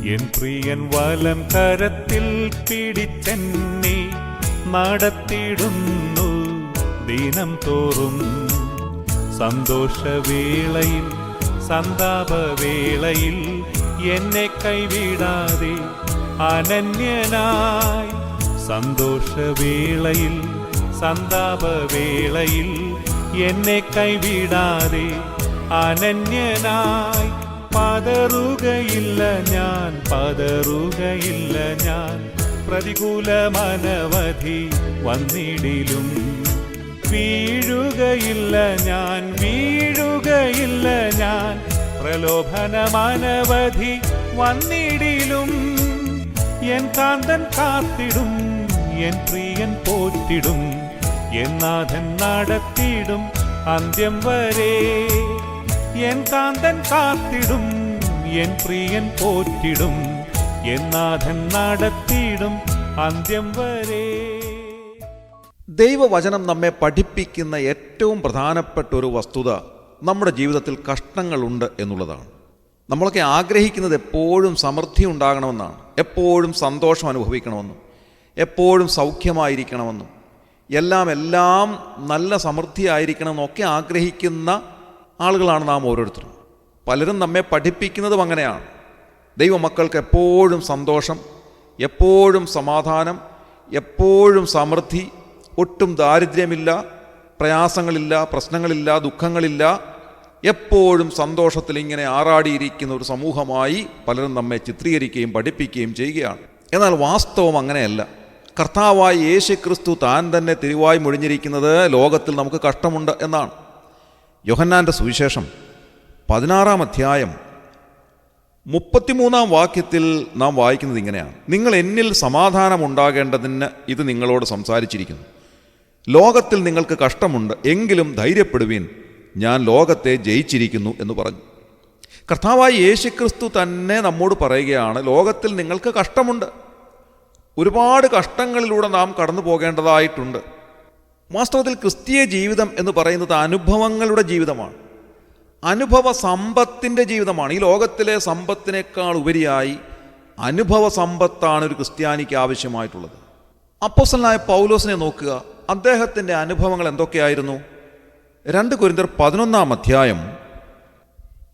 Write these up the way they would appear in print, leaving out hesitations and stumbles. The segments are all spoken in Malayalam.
എൻ പ്രിയൻ വലം കരത്തിൽ പിടിച്ചെന്നെ നടത്തിടുന്നു ദിനം തോറും. സന്തോഷവേളയിൽ സന്താപവേളയിൽ എന്നെ കൈവിടാതെ അനന്യനായി. സന്തോഷവേളയിൽ സന്താപവേളയിൽ എന്നെ കൈവിടാതെ അനന്യനായി. പതറുകയില്ല ഞാൻ, പതറുകയില്ല ഞാൻ, പ്രതികൂലമനവധി വന്നിടിലും. വീഴുകയില്ല ഞാൻ, വീഴുകയില്ല ഞാൻ, പ്രലോഭനമനവധി വന്നിടിലും. എൻ കാന്തൻ കാത്തിടും, എൻ പ്രിയൻ പോറ്റിടും, എൻ നാഥൻ നടത്തിടും അന്ത്യം വരെ. എൻ കാന്തൻ കാത്തിടും, എൻ പ്രിയൻ പോറ്റിടും, എൻ നാഥൻ നടത്തിടും അന്ത്യം വരെ. ദൈവവചനം നമ്മെ പഠിപ്പിക്കുന്ന ഏറ്റവും പ്രധാനപ്പെട്ട ഒരു വസ്തുത നമ്മുടെ ജീവിതത്തിൽ കഷ്ടങ്ങളുണ്ട് എന്നുള്ളതാണ്. നമ്മളൊക്കെ ആഗ്രഹിക്കുന്നത് എപ്പോഴും സമൃദ്ധി ഉണ്ടാകണമെന്നാണ്, എപ്പോഴും സന്തോഷം അനുഭവിക്കണമെന്നും, എപ്പോഴും സൗഖ്യമായിരിക്കണമെന്നും, എല്ലാം നല്ല സമൃദ്ധിയായിരിക്കണമെന്നൊക്കെ ആഗ്രഹിക്കുന്ന ആളുകളാണ് നാം ഓരോരുത്തരും. പലരും നമ്മെ പഠിപ്പിക്കുന്നതും അങ്ങനെയാണ്. ദൈവമക്കൾക്ക് എപ്പോഴും സന്തോഷം, എപ്പോഴും സമാധാനം, എപ്പോഴും സമൃദ്ധി, ഒട്ടും ദാരിദ്ര്യമില്ല, പ്രയാസങ്ങളില്ല, പ്രശ്നങ്ങളില്ല, ദുഃഖങ്ങളില്ല, എപ്പോഴും സന്തോഷത്തിൽ ഇങ്ങനെ ആറാടിയിരിക്കുന്ന ഒരു സമൂഹമായി പലരും നമ്മെ ചിത്രീകരിക്കുകയും പഠിപ്പിക്കുകയും ചെയ്യുകയാണ്. എന്നാൽ വാസ്തവം അങ്ങനെയല്ല. കർത്താവായ യേശുക്രിസ്തു താൻ തന്നെ തിരുവായി മൊഴിഞ്ഞിരിക്കുന്നത് ലോകത്തിൽ നമുക്ക് കഷ്ടമുണ്ട് എന്നാണ്. യോഹന്നാൻ്റെ സുവിശേഷം 16-ാം അധ്യായം 33-ാം വാക്യത്തിൽ നാം വായിക്കുന്നത് ഇങ്ങനെയാണ്: നിങ്ങൾ എന്നിൽ സമാധാനമുണ്ടാകേണ്ടതിന് ഇത് നിങ്ങളോട് സംസാരിച്ചിരിക്കുന്നു. ലോകത്തിൽ നിങ്ങൾക്ക് കഷ്ടമുണ്ട്, എങ്കിലും ധൈര്യപ്പെടുവീൻ, ഞാൻ ലോകത്തെ ജയിച്ചിരിക്കുന്നു എന്ന് പറഞ്ഞു. കർത്താവായ യേശുക്രിസ്തു തന്നെ നമ്മോട് പറയുകയാണ്, ലോകത്തിൽ നിങ്ങൾക്ക് കഷ്ടമുണ്ട്. ഒരുപാട് കഷ്ടങ്ങളിലൂടെ നാം കടന്നു പോകേണ്ടതായിട്ടുണ്ട്. വാസ്തവത്തിൽ ക്രിസ്തീയ ജീവിതം എന്ന് പറയുന്നത് അനുഭവങ്ങളുടെ ജീവിതമാണ്, അനുഭവ സമ്പത്തിൻ്റെ ജീവിതമാണ്. ഈ ലോകത്തിലെ സമ്പത്തിനേക്കാൾ ഉപരിയായി അനുഭവ സമ്പത്താണ് ഒരു ക്രിസ്ത്യാനിക്ക് ആവശ്യമായിട്ടുള്ളത്. അപ്പോസ്തലനായ പൗലോസിനെ നോക്കുക, അദ്ദേഹത്തിൻ്റെ അനുഭവങ്ങൾ എന്തൊക്കെയായിരുന്നു? 2 കൊരിന്ത്യർ 11-ാം അധ്യായം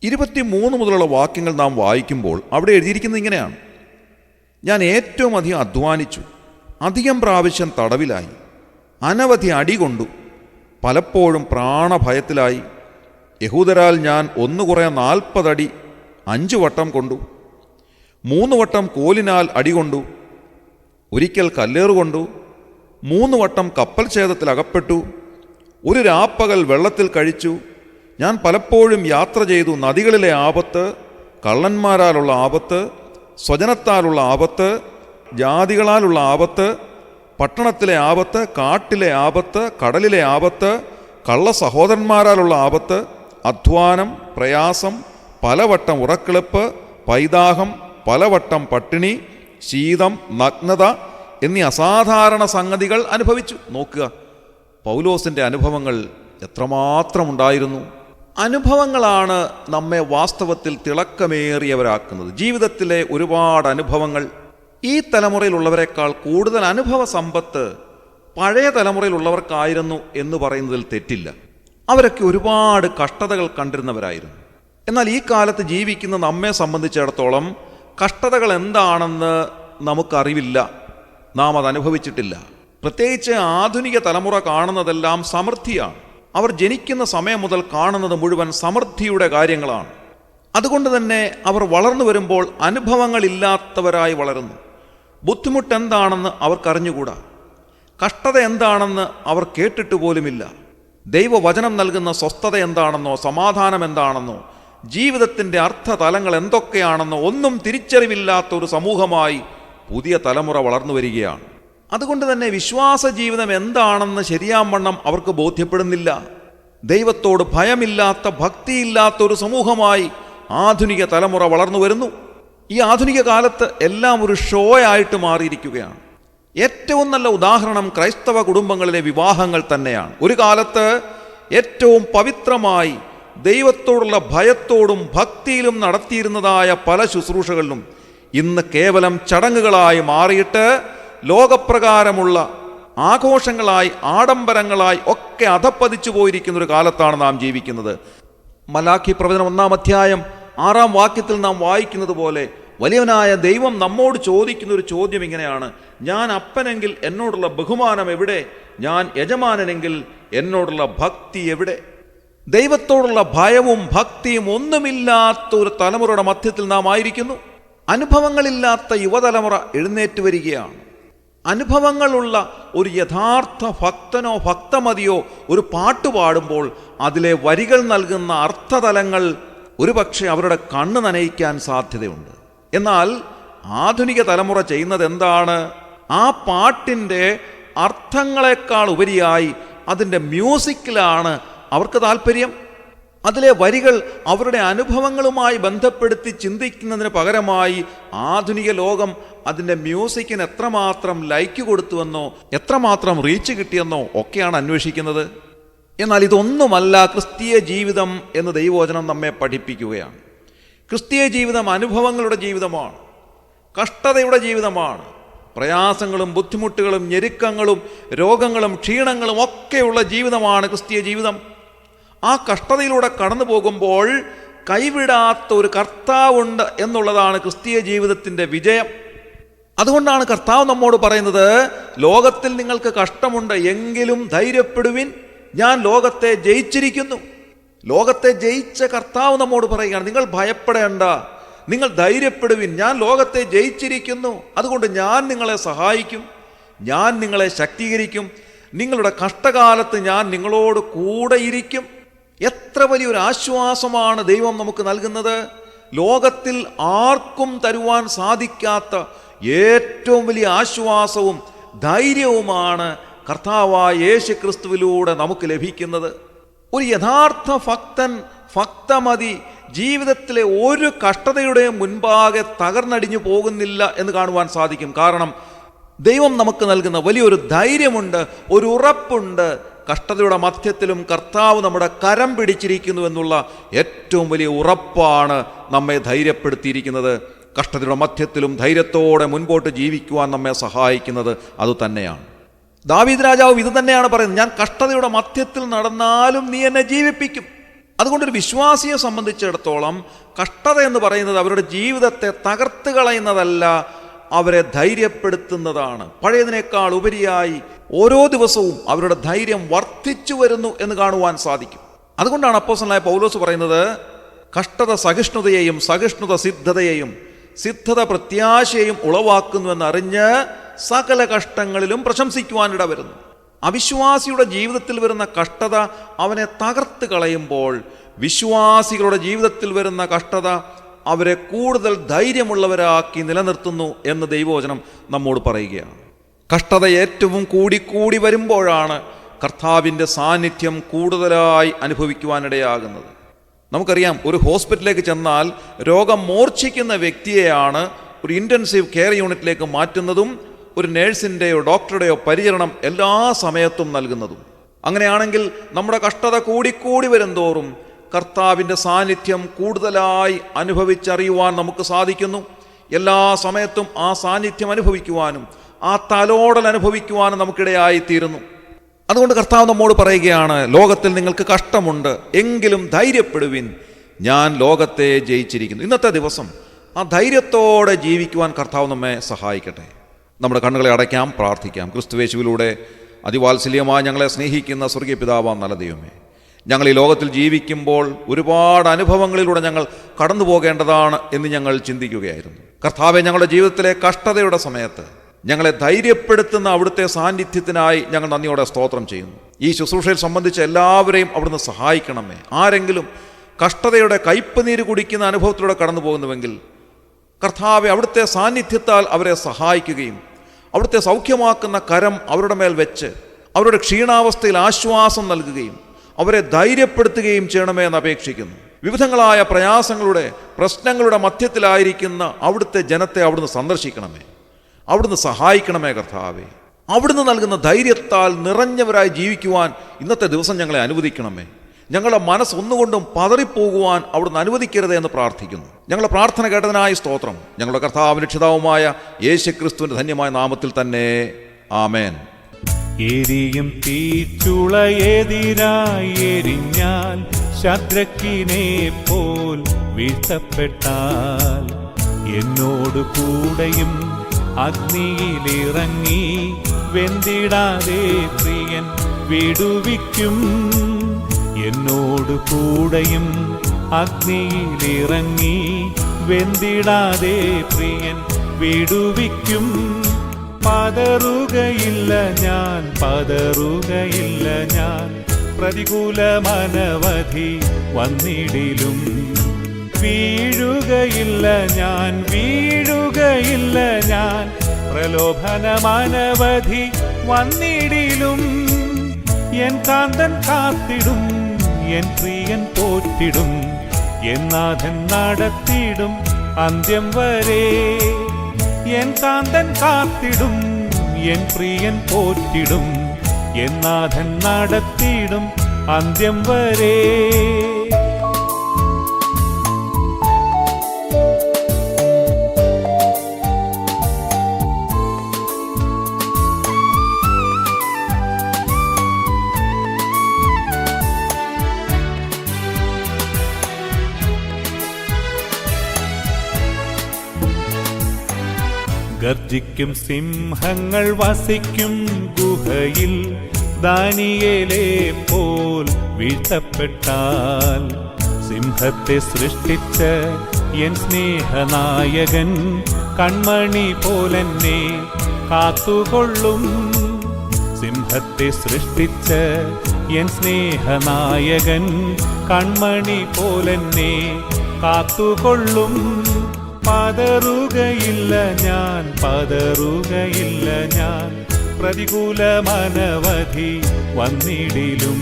23 മുതലുള്ള വാക്യങ്ങൾ നാം വായിക്കുമ്പോൾ അവിടെ എഴുതിയിരിക്കുന്നത് ഇങ്ങനെയാണ്: ഞാൻ ഏറ്റവും അധികം അധ്വാനിച്ചു, അധികം പ്രാവശ്യം തടവിലായി, അനവധി അടി കൊണ്ടു, പലപ്പോഴും പ്രാണഭയത്തിലായി. യഹൂദരാൽ ഞാൻ 1 അടി 5 വട്ടം കൊണ്ടു, 3 വട്ടം കോലിനാൽ അടികൊണ്ടു, ഒരിക്കൽ കല്ലേറുകൊണ്ടു, 3 വട്ടം കപ്പൽ ഛേദത്തിൽ അകപ്പെട്ടു, 1 രാപ്പകൽ വെള്ളത്തിൽ കഴിച്ചു. ഞാൻ പലപ്പോഴും യാത്ര ചെയ്തു. നദികളിലെ ആപത്ത്, കള്ളന്മാരാലുള്ള ആപത്ത്, സ്വജനത്താലുള്ള ആപത്ത്, ജാതികളാലുള്ള ആപത്ത്, പട്ടണത്തിലെ ആപത്ത്, കാട്ടിലെ ആപത്ത്, കടലിലെ ആപത്ത്, കള്ള സഹോദരന്മാരാലുള്ള ആപത്ത്, അധ്വാനം, പ്രയാസം, പലവട്ടം ഉറക്കിളപ്പ്, പൈതാഹം, പലവട്ടം പട്ടിണി, ശീതം, നഗ്നത എന്നീ അസാധാരണ സംഗതികൾ അനുഭവിച്ചു. നോക്കുക, പൗലോസിൻ്റെ അനുഭവങ്ങൾ എത്രമാത്രമുണ്ടായിരുന്നു. അനുഭവങ്ങളാണ് നമ്മെ വാസ്തവത്തിൽ തിളക്കമേറിയവരാക്കുന്നത്. ജീവിതത്തിലെ ഒരുപാട് അനുഭവങ്ങൾ. ഈ തലമുറയിലുള്ളവരെക്കാൾ കൂടുതൽ അനുഭവ സമ്പത്ത് പഴയ തലമുറയിലുള്ളവർക്കായിരുന്നു എന്ന് പറയുന്നതിൽ തെറ്റില്ല. അവരൊക്കെ ഒരുപാട് കഷ്ടതകൾ കണ്ടിരുന്നവരായിരുന്നു. എന്നാൽ ഈ കാലത്ത് ജീവിക്കുന്ന നമ്മെ സംബന്ധിച്ചിടത്തോളം കഷ്ടതകൾ എന്താണെന്ന് നമുക്കറിവില്ല, നാം അതനുഭവിച്ചിട്ടില്ല. പ്രത്യേകിച്ച് ആധുനിക തലമുറ കാണുന്നതെല്ലാം സമൃദ്ധിയാണ്. അവർ ജനിക്കുന്ന സമയം മുതൽ കാണുന്നത് മുഴുവൻ സമൃദ്ധിയുടെ കാര്യങ്ങളാണ്. അതുകൊണ്ട് തന്നെ അവർ വളർന്നു വരുമ്പോൾ അനുഭവങ്ങളില്ലാത്തവരായി വളരുന്നു. ബുദ്ധിമുട്ട് എന്താണെന്ന് അവർക്കറിഞ്ഞുകൂടാ, കഷ്ടത എന്താണെന്ന് അവർ കേട്ടിട്ട് പോലുമില്ല. ദൈവവചനം നൽകുന്ന സ്വസ്ഥത എന്താണെന്നോ സമാധാനം എന്താണെന്നോ ജീവിതത്തിൻ്റെ അർത്ഥതലങ്ങൾ എന്തൊക്കെയാണെന്നോ ഒന്നും തിരിച്ചറിവില്ലാത്ത ഒരു സമൂഹമായി പുതിയ തലമുറ വളർന്നു വരികയാണ്. അതുകൊണ്ട് തന്നെ വിശ്വാസ ജീവിതം എന്താണെന്ന് ശരിയാവണ്ണം അവർക്ക് ബോധ്യപ്പെടുന്നില്ല. ദൈവത്തോട് ഭയമില്ലാത്ത, ഭക്തിയില്ലാത്ത ഒരു സമൂഹമായി ആധുനിക തലമുറ വളർന്നു വരുന്നു. ഈ ആധുനിക കാലത്ത് എല്ലാം ഒരു ഷോ ആയിട്ട് മാറിയിരിക്കുകയാണ്. ഏറ്റവും നല്ല ഉദാഹരണം ക്രൈസ്തവ കുടുംബങ്ങളിലെ വിവാഹങ്ങൾ തന്നെയാണ്. ഒരു കാലത്ത് ഏറ്റവും പവിത്രമായി ദൈവത്തോടുള്ള ഭയത്തോടും ഭക്തിയിലും നടത്തിയിരുന്നതായ പല ശുശ്രൂഷകളിലും ഇന്ന് കേവലം ചടങ്ങുകളായി മാറിയിട്ട് ലോകപ്രകാരമുള്ള ആഘോഷങ്ങളായി ആഡംബരങ്ങളായി ഒക്കെ അധപ്പതിച്ചു പോയിരിക്കുന്ന ഒരു കാലത്താണ് നാം ജീവിക്കുന്നത്. മലാഖി പ്രവചനം 1-ാം അധ്യായം 6-ാം വാക്യത്തിൽ നാം വായിക്കുന്നത് പോലെ വലിയവനായ ദൈവം നമ്മോട് ചോദിക്കുന്ന ഒരു ചോദ്യം ഇങ്ങനെയാണ്: ഞാൻ അപ്പനെങ്കിൽ എന്നോടുള്ള ബഹുമാനം എവിടെ? ഞാൻ യജമാനനെങ്കിൽ എന്നോടുള്ള ഭക്തി എവിടെ? ദൈവത്തോടുള്ള ഭയവും ഭക്തിയും ഒന്നുമില്ലാത്ത ഒരു തലമുറയുടെ മധ്യത്തിൽ നാം ആയിരിക്കുന്നു. അനുഭവങ്ങളില്ലാത്ത യുവതലമുറ എഴുന്നേറ്റ് വരികയാണ്. അനുഭവങ്ങളുള്ള ഒരു യഥാർത്ഥ ഭക്തനോ ഭക്തമതിയോ ഒരു പാട്ട് പാടുമ്പോൾ അതിലെ വരികൾ നൽകുന്ന അർത്ഥതലങ്ങൾ ഒരുപക്ഷെ അവരുടെ കണ്ണ് നനയിക്കാൻ സാധ്യതയുണ്ട്. എന്നാൽ ആധുനിക തലമുറ ചെയ്യുന്നത് എന്താണ്? ആ പാട്ടിൻ്റെ അർത്ഥങ്ങളെക്കാൾ ഉപരിയായി അതിൻ്റെ മ്യൂസിക്കിലാണ് അവർക്ക് താല്പര്യം. അതിലെ വരികൾ അവരുടെ അനുഭവങ്ങളുമായി ബന്ധപ്പെടുത്തി ചിന്തിക്കുന്നതിന് പകരമായി ആധുനിക ലോകം അതിൻ്റെ മ്യൂസിക്കിന് എത്രമാത്രം ലൈക്ക് കൊടുത്തുവെന്നോ എത്രമാത്രം റീച്ച് കിട്ടിയെന്നോ ഒക്കെയാണ് അന്വേഷിക്കുന്നത്. എന്നാൽ ഇതൊന്നുമല്ല ക്രിസ്തീയ ജീവിതം എന്ന് ദൈവവചനം നമ്മെ പഠിപ്പിക്കുകയാണ്. ക്രിസ്തീയ ജീവിതം അനുഭവങ്ങളുടെ ജീവിതമാണ്, കഷ്ടതയുടെ ജീവിതമാണ്. പ്രയാസങ്ങളും ബുദ്ധിമുട്ടുകളും ഞെരുക്കങ്ങളും രോഗങ്ങളും ക്ഷീണങ്ങളും ഒക്കെയുള്ള ജീവിതമാണ് ക്രിസ്തീയ ജീവിതം. ആ കഷ്ടതയിലൂടെ കടന്നു പോകുമ്പോൾ കൈവിടാത്ത ഒരു കർത്താവുണ്ട് എന്നുള്ളതാണ് ക്രിസ്തീയ ജീവിതത്തിൻ്റെ വിജയം. അതുകൊണ്ടാണ് കർത്താവ് നമ്മോട് പറയുന്നത്, ലോകത്തിൽ നിങ്ങൾക്ക് കഷ്ടമുണ്ട്, എങ്കിലും ധൈര്യപ്പെടുവിൻ, ഞാൻ ലോകത്തെ ജയിച്ചിരിക്കുന്നു. ലോകത്തെ ജയിച്ച കർത്താവ് നമ്മോട് പറയുകയാണ്, നിങ്ങൾ ഭയപ്പെടേണ്ട, നിങ്ങൾ ധൈര്യപ്പെടുവിൻ, ഞാൻ ലോകത്തെ ജയിച്ചിരിക്കുന്നു. അതുകൊണ്ട് ഞാൻ നിങ്ങളെ സഹായിക്കും, ഞാൻ നിങ്ങളെ ശക്തീകരിക്കും, നിങ്ങളുടെ കഷ്ടകാലത്ത് ഞാൻ നിങ്ങളോട് കൂടെ ഇരിക്കും. എത്ര വലിയൊരു ആശ്വാസമാണ് ദൈവം നമുക്ക് നൽകുന്നത്! ലോകത്തിൽ ആർക്കും തരുവാൻ സാധിക്കാത്ത ഏറ്റവും വലിയ ആശ്വാസവും ധൈര്യവുമാണ് കർത്താവായ യേശു ക്രിസ്തുവിലൂടെ നമുക്ക് ലഭിക്കുന്നത്. ഒരു യഥാർത്ഥ ഭക്തൻ, ഭക്തമതി ജീവിതത്തിലെ ഒരു കഷ്ടതയുടെയും മുൻപാകെ തകർന്നടിഞ്ഞു പോകുന്നില്ല എന്ന് കാണുവാൻ സാധിക്കും. കാരണം ദൈവം നമുക്ക് നൽകുന്ന വലിയൊരു ധൈര്യമുണ്ട്, ഒരു ഉറപ്പുണ്ട്. കഷ്ടതയുടെ മധ്യത്തിലും കർത്താവ് നമ്മുടെ കരം പിടിച്ചിരിക്കുന്നു എന്നുള്ള ഏറ്റവും വലിയ ഉറപ്പാണ് നമ്മെ ധൈര്യപ്പെടുത്തിയിരിക്കുന്നത്. കഷ്ടതയുടെ മധ്യത്തിലും ധൈര്യത്തോടെ മുൻപോട്ട് ജീവിക്കുവാൻ നമ്മെ സഹായിക്കുന്നത് അതുതന്നെയാണ്. ദാവീദ് രാജാവ് ഇത് തന്നെയാണ് പറയുന്നത്, ഞാൻ കഷ്ടതയുടെ മധ്യത്തിൽ നടന്നാലും നീ എന്നെ ജീവിപ്പിക്കും. അതുകൊണ്ടൊരു വിശ്വാസിയെ സംബന്ധിച്ചിടത്തോളം കഷ്ടത എന്ന് പറയുന്നത് അവരുടെ ജീവിതത്തെ തകർത്ത് കളയുന്നതല്ല, അവരെ ധൈര്യപ്പെടുത്തുന്നതാണ്. പഴയതിനേക്കാൾ ഉപരിയായി ഓരോ ദിവസവും അവരുടെ ധൈര്യം വർദ്ധിച്ചു വരുന്നു എന്ന് കാണുവാൻ സാധിക്കും. അതുകൊണ്ടാണ് അപ്പോസ്തലനായ പൗലോസ് പറയുന്നത്, കഷ്ടത സഹിഷ്ണുതയെയും സഹിഷ്ണുത സിദ്ധതയെയും സിദ്ധത പ്രത്യാശയെയും ഉളവാക്കുന്നുവെന്നറിഞ്ഞ് സകല കഷ്ടങ്ങളിലും പ്രശംസിക്കുവാനിട വരുന്നു. അവിശ്വാസിയുടെ ജീവിതത്തിൽ വരുന്ന കഷ്ടത അവനെ തകർത്ത് കളയുമ്പോൾ വിശ്വാസികളുടെ ജീവിതത്തിൽ വരുന്ന കഷ്ടത അവരെ കൂടുതൽ ധൈര്യമുള്ളവരാക്കി നിലനിർത്തുന്നു എന്ന് ദൈവവചനം നമ്മോട് പറയുകയാണ്. കഷ്ടത ഏറ്റവും കൂടി വരുമ്പോഴാണ് കർത്താവിൻ്റെ സാന്നിധ്യം കൂടുതലായി അനുഭവിക്കുവാനിടയാകുന്നത്. നമുക്കറിയാം, ഒരു ഹോസ്പിറ്റലിലേക്ക് ചെന്നാൽ രോഗം മൂർച്ഛിക്കുന്ന വ്യക്തിയെയാണ് ഒരു ഇൻറ്റൻസീവ് കെയർ യൂണിറ്റിലേക്ക് മാറ്റുന്നതും ഒരു നേഴ്സിൻ്റെയോ ഡോക്ടറുടെയോ പരിചരണം എല്ലാ സമയത്തും നൽകുന്നതും. അങ്ങനെയാണെങ്കിൽ നമ്മുടെ കഷ്ടത കൂടി വരും തോറും കർത്താവിൻ്റെ സാന്നിധ്യം കൂടുതലായി അനുഭവിച്ചറിയുവാൻ നമുക്ക് സാധിക്കുന്നു. എല്ലാ സമയത്തും ആ സാന്നിധ്യം അനുഭവിക്കുവാനും ആ തലോടൽ അനുഭവിക്കുവാനും നമുക്കിടയായിത്തീരുന്നു. അതുകൊണ്ട് കർത്താവ് നമ്മോട് പറയുകയാണ്, ലോകത്തിൽ നിങ്ങൾക്ക് കഷ്ടമുണ്ട്, എങ്കിലും ധൈര്യപ്പെടുവിൻ, ഞാൻ ലോകത്തെ ജയിച്ചിരിക്കുന്നു. ഇന്നത്തെ ദിവസം ആ ധൈര്യത്തോടെ ജീവിക്കുവാൻ കർത്താവ് നമ്മെ സഹായിക്കട്ടെ. നമ്മുടെ കണ്ണുകളെ അടയ്ക്കാം, പ്രാർത്ഥിക്കാം. ക്രിസ്തുയേശുവിലൂടെ അതിവാത്സല്യമായി ഞങ്ങളെ സ്നേഹിക്കുന്ന സ്വർഗീയ പിതാവാം നല്ല ദൈവമേ, ഞങ്ങൾ ഈ ലോകത്തിൽ ജീവിക്കുമ്പോൾ ഒരുപാട് അനുഭവങ്ങളിലൂടെ ഞങ്ങൾ കടന്നു പോകേണ്ടതാണ് എന്ന് ഞങ്ങൾ ചിന്തിക്കുകയായിരുന്നു. കർത്താവെ, ഞങ്ങളുടെ ജീവിതത്തിലെ കഷ്ടതയുടെ സമയത്ത് ഞങ്ങളെ ധൈര്യപ്പെടുത്തുന്ന അവിടുത്തെ സാന്നിധ്യത്തിനായി ഞങ്ങൾ നന്ദിയോടെ സ്തോത്രം ചെയ്യുന്നു. ഈ ശുശ്രൂഷയിൽ സംബന്ധിച്ച എല്ലാവരെയും അവിടുന്ന് സഹായിക്കണമേ. ആരെങ്കിലും കഷ്ടതയുടെ കയ്പ് നീര് കുടിക്കുന്ന അനുഭവത്തിലൂടെ കടന്നു പോകുന്നുവെങ്കിൽ കർത്താവെ, അവിടുത്തെ സാന്നിധ്യത്താൽ അവരെ സഹായിക്കുകയും അവിടുത്തെ സൗഖ്യമാക്കുന്ന കരം അവരുടെ മേൽ വെച്ച് അവരുടെ ക്ഷീണാവസ്ഥയിൽ ആശ്വാസം നൽകുകയും അവരെ ധൈര്യപ്പെടുത്തുകയും ചെയ്യണമേ എന്ന് അപേക്ഷിക്കുന്നു. വിവിധങ്ങളായ പ്രയാസങ്ങളുടെ പ്രശ്നങ്ങളുടെ മധ്യത്തിലായിരിക്കുന്ന അവിടുത്തെ ജനത്തെ അവിടുന്ന് സന്ദർശിക്കണമേ, അവിടുന്ന് സഹായിക്കണമേ കർത്താവേ. അവിടുന്ന് നൽകുന്ന ധൈര്യത്താൽ നിറഞ്ഞവരായി ജീവിക്കുവാൻ ഇന്നത്തെ ദിവസം ഞങ്ങളെ അനുവദിക്കണമേ. ഞങ്ങളുടെ മനസ്സൊന്നുകൊണ്ടും പതറിപ്പോകുവാൻ അവിടുന്ന് അനുവദിക്കരുത് എന്ന് പ്രാർത്ഥിക്കുന്നു. ഞങ്ങളുടെ പ്രാർത്ഥന കേട്ടതിനായി സ്തോത്രം. ഞങ്ങളുടെ കർത്താവും രക്ഷിതാവുമായ യേശുക്രിസ്തുവിന്റെ ധന്യമായ നാമത്തിൽ തന്നെ ആമേൻ. എരിയും തീച്ചുളയെതിരായി എരിഞ്ഞാൽ ശദ്രക്കിനെ പോൽ വീഴ്ത്തപ്പെട്ടാൽ എന്നോട് കൂടെയും അഗ്നിയിലിറങ്ങി വെന്തിടാതെ പ്രിയൻ വിടുവിക്കും. എന്നോട് കൂടെയും അഗ്നിയിലിറങ്ങി വെന്തിടാതെ പ്രിയൻ വിടുവിക്കും. പതറുകയില്ല ഞാൻ, പതറുകയില്ല ഞാൻ, പ്രതികൂലമനവധി വന്നിടിലും. വീഴുകയില്ല ഞാൻ, വീഴുകയില്ല ഞാൻ, പ്രലോഭനമനവധി വന്നിടിലും. എൻ കാന്തൻ കാത്തിടും, എൻ പ്രിയൻ പോറ്റിടും, എൻ നാഥൻ നടത്തിടും അന്ത്യം വരെ. എൻ കാന്തൻ കാത്തിടും, എൻ പ്രിയൻ പോറ്റിടും, എൻ നാഥൻ നടത്തിടും അന്ത്യം വരെ. ഗർജിക്കും സിംഹങ്ങൾ വസിക്കും ഗുഹയിൽ ദാനിയേലെ പോൽ വീഴ്ത്തപ്പെട്ടാൽ. സിംഹത്തെ സൃഷ്ടിച്ച എൻ സ്നേഹനായകൻ കൺമണി പോലെന്നെ കാത്തുകൊള്ളും. സിംഹത്തെ സൃഷ്ടിച്ച എൻ സ്നേഹനായകൻ കൺമണി പോലെന്നെ കാത്തുകൊള്ളും. പതറുകയില്ല ഞാൻ, പതറുകയില്ല ഞാൻ, പ്രതികൂലമനവധി വന്നിടിലും.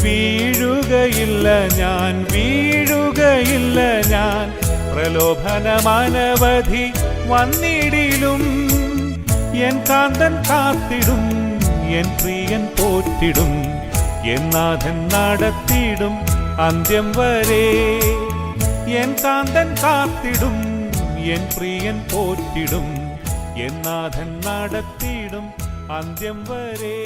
വീഴുകയില്ല ഞാൻ, വീഴുകയില്ല ഞാൻ, പ്രലോഭനമനവധി വന്നിടിലും. എൻ കാന്തൻ കാത്തിടും, എൻ പ്രിയൻ പോറ്റിടും, എൻ നാഥൻ നടത്തിടും അന്ത്യം വരെ. എൻ കാന്തൻ കാത്തിടും, എൻ പ്രിയൻ പോറ്റിടും, എൻ നാഥൻ നടത്തിടും അന്ത്യം വരെ.